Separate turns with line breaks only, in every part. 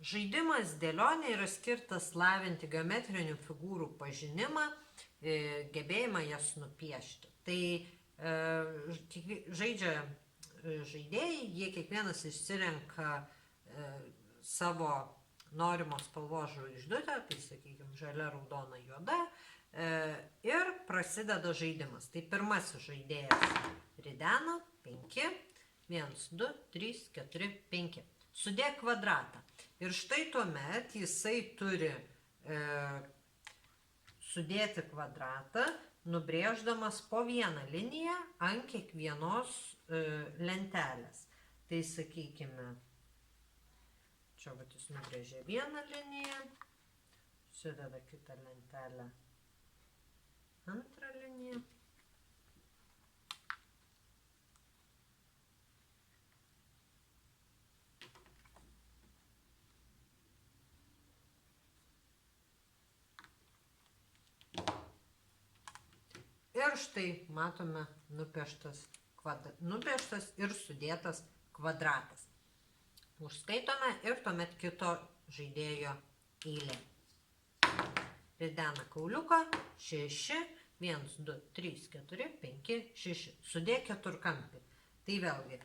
Žaidimas dėlionė yra skirtas lavinti geometrinių figūrų pažinimą, gebėjimą jas nupiešti. Tai žaidžia žaidėjai, jie kiekvienas išsirenka savo norimos spalvos žvaigždutę, tai sakykime žalia, raudona, juoda, ir prasideda žaidimas. Tai pirmasis žaidėjas ridena 5, 1, 2, 3, 4, 5. Sudėk kvadratą. Ir štai tuomet jisai turi sudėti kvadratą, nubrėždamas po vieną liniją ant kiekvienos lentelės. Tai sakykime, čia vat jis nubrėžė vieną liniją, sudeda kitą lentelę, antrą liniją. Ir štai matome nupieštas ir sudėtas kvadratas. Užskaitome ir tuomet kito žaidėjo eilė. Ridena kauliuką 6, 1, 2, 3, 4, 5, 6. Sudėk keturkampį. Tai vėlgi,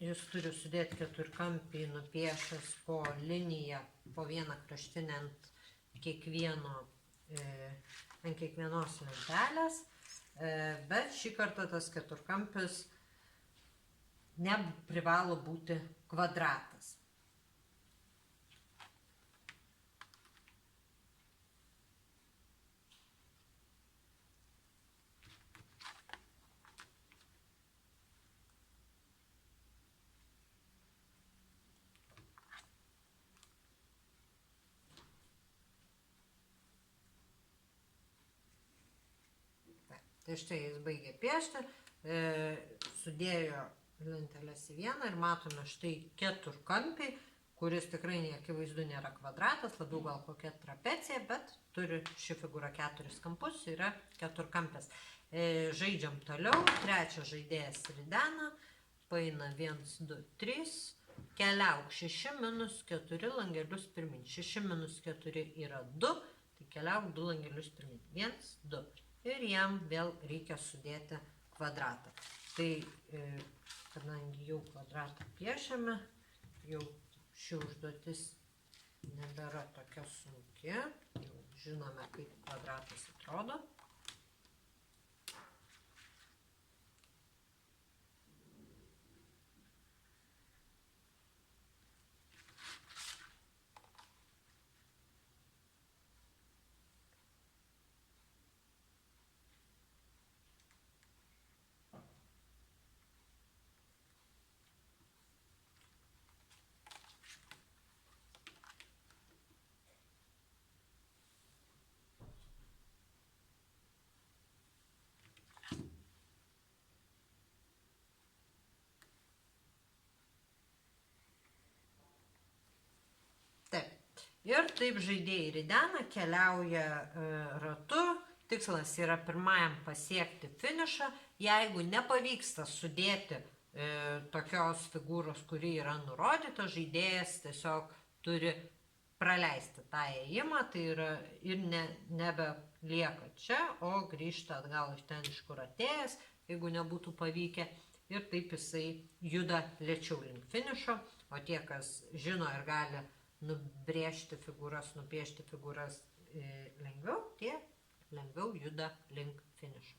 jis turi sudėti keturkampį, nupiešęs po liniją, po vieną kraštinę ant kiekvienos lentelės, bet šį kartą tas keturkampis neprivalo būti kvadratas. Tai štai jis baigė piešti, sudėjo lenteles į vieną ir matome štai keturkampį, kuris tikrai neakivaizdu nėra kvadratas, labiau gal kokia trapecija, bet turi ši figūra 4 kampus, yra keturkampės. Žaidžiam toliau, trečias žaidėjas ridena, paina 1, 2, 3, keliauk 6 minus 4 langelius pirmin. 6 minus 4 yra 2, tai keliauk 2 langelius pirmin. 1, 2. Ir jam vėl reikia sudėti kvadratą. Tai, kadangi jau kvadratą piešiame, jau ši užduotis nebėra tokia sunki, jau žinome, kaip kvadratas atrodo. Ir taip žaidėjai ridena, keliauja ratu, tikslas yra pirmajam pasiekti finišą. Jeigu nepavyksta sudėti tokios figūros, kuri yra nurodyta, žaidėjas tiesiog turi praleisti tą ėjimą, tai yra ir nebelieka čia, o grįžta atgal iš ten, iš kur atėjęs, jeigu nebūtų pavykę. Ir taip jisai juda lėčiau link finišo, o tie, kas žino ir gali nubrėžti figūras, nupiešti figūras lengviau, tie lengviau juda link finišo.